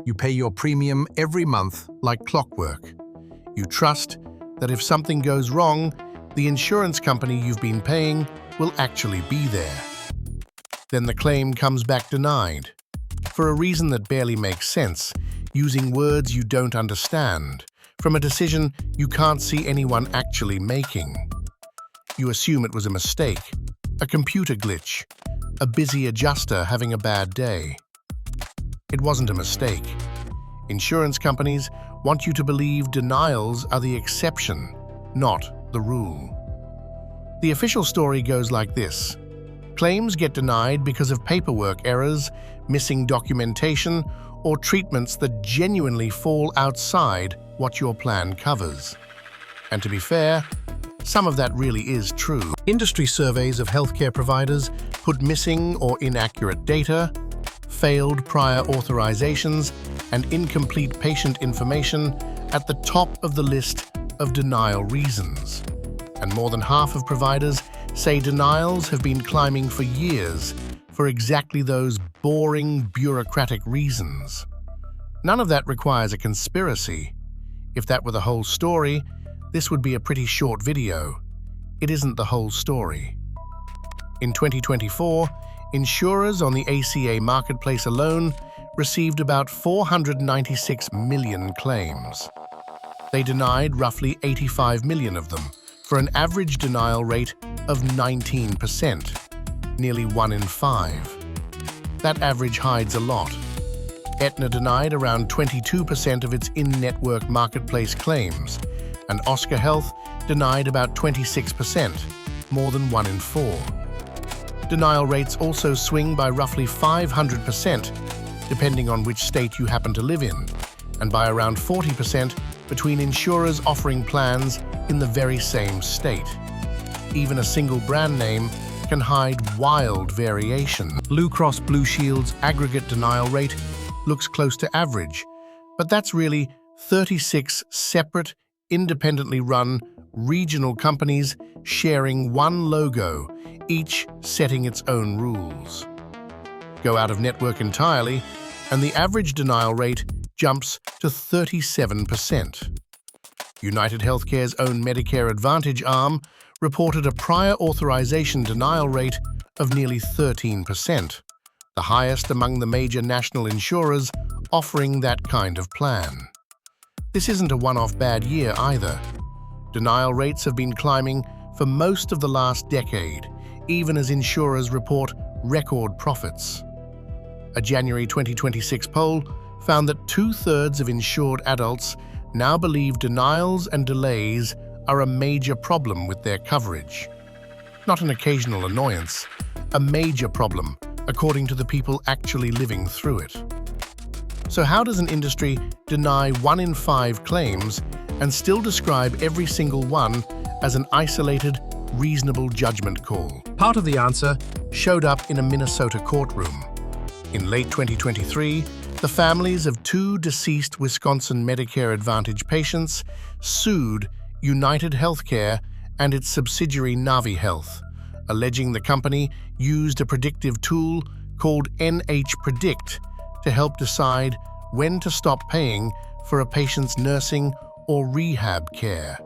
You pay your premium every month like clockwork. You trust that if something goes wrong, the insurance company you've been paying will actually be there. Then the claim comes back denied, for a reason that barely makes sense, using words you don't understand, from a decision you can't see anyone actually making. You assume it was a mistake, a computer glitch, a busy adjuster having a bad day. It wasn't a mistake. Insurance companies want you to believe denials are the exception, not the rule. The official story goes like this. Claims get denied because of paperwork errors, missing documentation, or treatments that genuinely fall outside what your plan covers. And to be fair, some of that really is true. Industry surveys of healthcare providers put missing or inaccurate data, failed prior authorizations, and incomplete patient information at the top of the list of denial reasons. And more than half of providers say denials have been climbing for years for exactly those boring, bureaucratic reasons. None of that requires a conspiracy. If that were the whole story, this would be a pretty short video. It isn't the whole story. In 2024, insurers on the ACA marketplace alone received about 496 million claims. They denied roughly 85 million of them, for an average denial rate of 19%, nearly 1 in 5. That average hides a lot. Aetna denied around 22% of its in-network marketplace claims, and Oscar Health denied about 26%, more than 1 in 4. Denial rates also swing by roughly 500%, depending on which state you happen to live in, and by around 40% between insurers offering plans in the very same state. Even a single brand name can hide wild variation. Blue Cross Blue Shield's aggregate denial rate looks close to average, but that's really 36 separate, independently run, regional companies sharing one logo, each setting its own rules. Go out of network entirely, and the average denial rate jumps to 37%. UnitedHealthcare's own Medicare Advantage arm reported a prior authorization denial rate of nearly 13%, the highest among the major national insurers offering that kind of plan. This isn't a one-off bad year either. Denial rates have been climbing for most of the last decade, even as insurers report record profits. A January 2026 poll found that 2/3 of insured adults now believe denials and delays are a major problem with their coverage. Not an occasional annoyance, a major problem, according to the people actually living through it. So how does an industry deny 1 in 5 claims and still describe every single one as an isolated, reasonable judgment call? Part of the answer showed up in a Minnesota courtroom. In late 2023, the families of 2 deceased Wisconsin Medicare Advantage patients sued UnitedHealthcare and its subsidiary Navi Health, alleging the company used a predictive tool called NH-Predict to help decide when to stop paying for a patient's nursing or rehab care.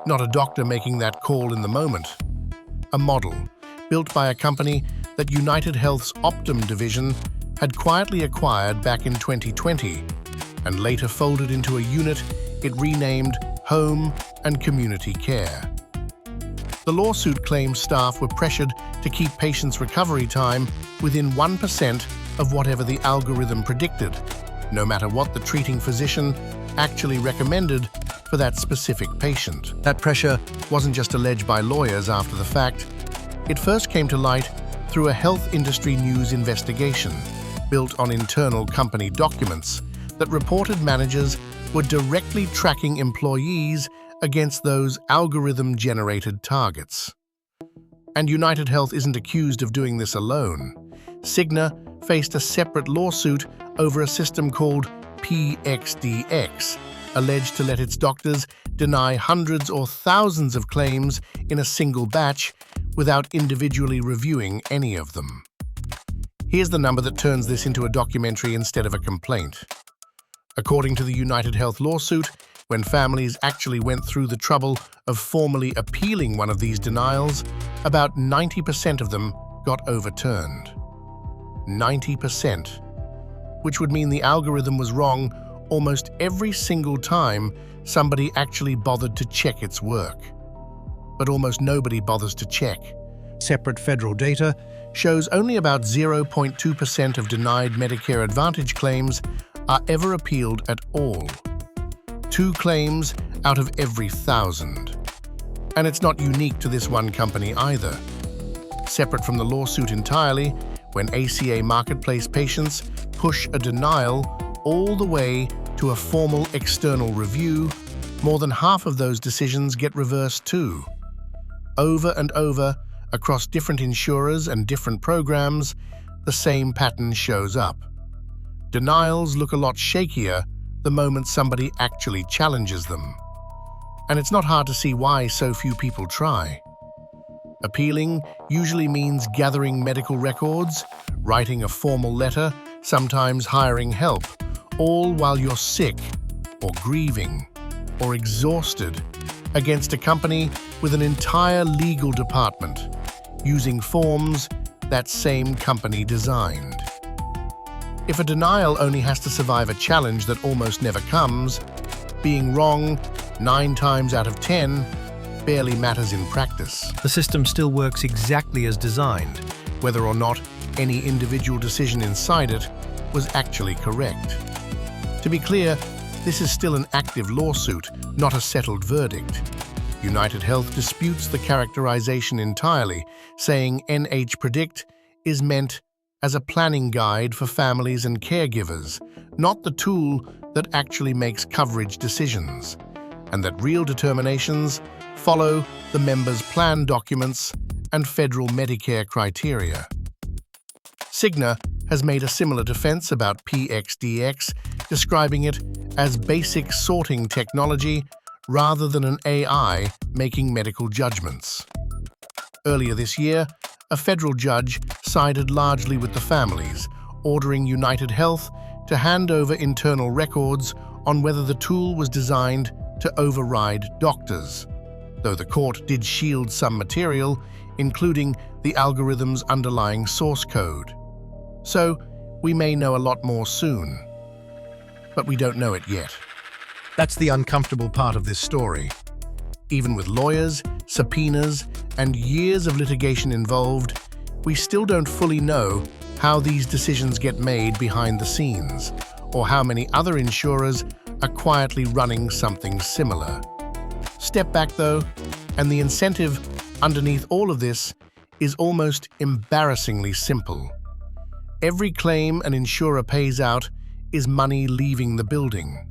Not a doctor making that call in the moment. A model built by a company that UnitedHealth's Optum division had quietly acquired back in 2020 and later folded into a unit it renamed Home and Community Care. The lawsuit claims staff were pressured to keep patients' recovery time within 1% of whatever the algorithm predicted, no matter what the treating physician actually recommended for that specific patient. That pressure wasn't just alleged by lawyers after the fact. It first came to light through a health industry news investigation built on internal company documents that reported managers were directly tracking employees against those algorithm-generated targets. And UnitedHealth isn't accused of doing this alone. Cigna faced a separate lawsuit over a system called PXDX, alleged to let its doctors deny hundreds or thousands of claims in a single batch without individually reviewing any of them. Here's the number that turns this into a documentary instead of a complaint. According to the UnitedHealth lawsuit, when families actually went through the trouble of formally appealing one of these denials, about 90% of them got overturned. 90%, which would mean the algorithm was wrong almost every single time somebody actually bothered to check its work. But almost nobody bothers to check. Separate federal data shows only about 0.2% of denied Medicare Advantage claims are ever appealed at all. 2 claims out of every 1,000. And it's not unique to this one company either. Separate from the lawsuit entirely, when ACA marketplace patients push a denial all the way to a formal external review, more than half of those decisions get reversed too. Over and over, across different insurers and different programs, the same pattern shows up. Denials look a lot shakier the moment somebody actually challenges them. And it's not hard to see why so few people try. Appealing usually means gathering medical records, writing a formal letter, sometimes hiring help, all while you're sick or grieving or exhausted against a company with an entire legal department using forms that same company designed. If a denial only has to survive a challenge that almost never comes, being wrong 9 times out of 10 barely matters in practice. The system still works exactly as designed, Whether or not any individual decision inside it was actually correct. To be clear, this is still an active lawsuit, not a settled verdict. UnitedHealth disputes the characterization entirely, saying NH-Predict is meant as a planning guide for families and caregivers, not the tool that actually makes coverage decisions, and that real determinations follow the members' plan documents and federal Medicare criteria. Cigna has made a similar defense about PXDX, describing it as basic sorting technology rather than an AI making medical judgments. Earlier this year, a federal judge sided largely with the families, ordering UnitedHealth to hand over internal records on whether the tool was designed to override doctors, though the court did shield some material, including the algorithm's underlying source code. So, we may know a lot more soon. But we don't know it yet. That's the uncomfortable part of this story. Even with lawyers, subpoenas, and years of litigation involved, we still don't fully know how these decisions get made behind the scenes, or how many other insurers are quietly running something similar. Step back though, and the incentive underneath all of this is almost embarrassingly simple. Every claim an insurer pays out is money leaving the building.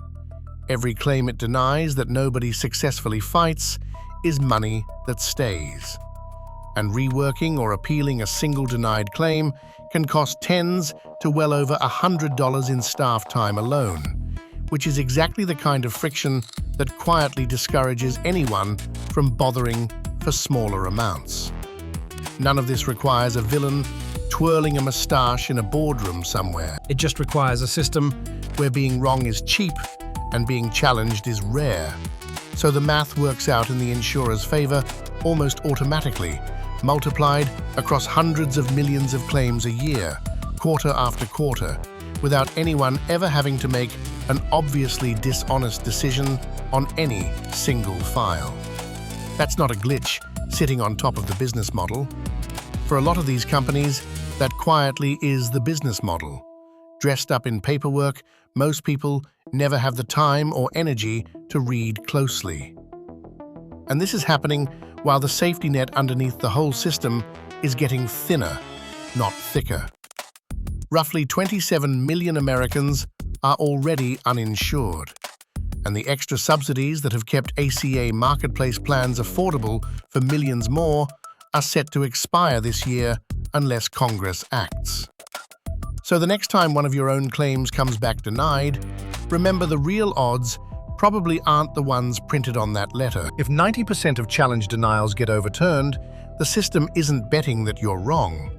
Every claim it denies that nobody successfully fights is money that stays. And reworking or appealing a single denied claim can cost tens to well over $100 in staff time alone, which is exactly the kind of friction that quietly discourages anyone from bothering for smaller amounts. None of this requires a villain twirling a mustache in a boardroom somewhere. It just requires a system where being wrong is cheap and being challenged is rare. So the math works out in the insurer's favor almost automatically, multiplied across hundreds of millions of claims a year, quarter after quarter, without anyone ever having to make an obviously dishonest decision on any single file. That's not a glitch sitting on top of the business model. For a lot of these companies, that quietly is the business model. Dressed up in paperwork, most people never have the time or energy to read closely. And this is happening while the safety net underneath the whole system is getting thinner, not thicker. Roughly 27 million Americans are already uninsured, and the extra subsidies that have kept ACA marketplace plans affordable for millions more are set to expire this year unless Congress acts. So the next time one of your own claims comes back denied, remember the real odds probably aren't the ones printed on that letter. If 90% of challenge denials get overturned, the system isn't betting that you're wrong.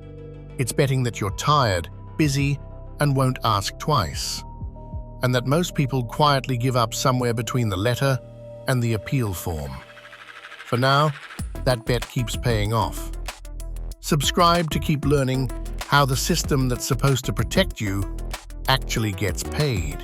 It's betting that you're tired, busy, and won't ask twice. and that most people quietly give up somewhere between the letter and the appeal form. For now, that bet keeps paying off. Subscribe to keep learning how the system that's supposed to protect you actually gets paid.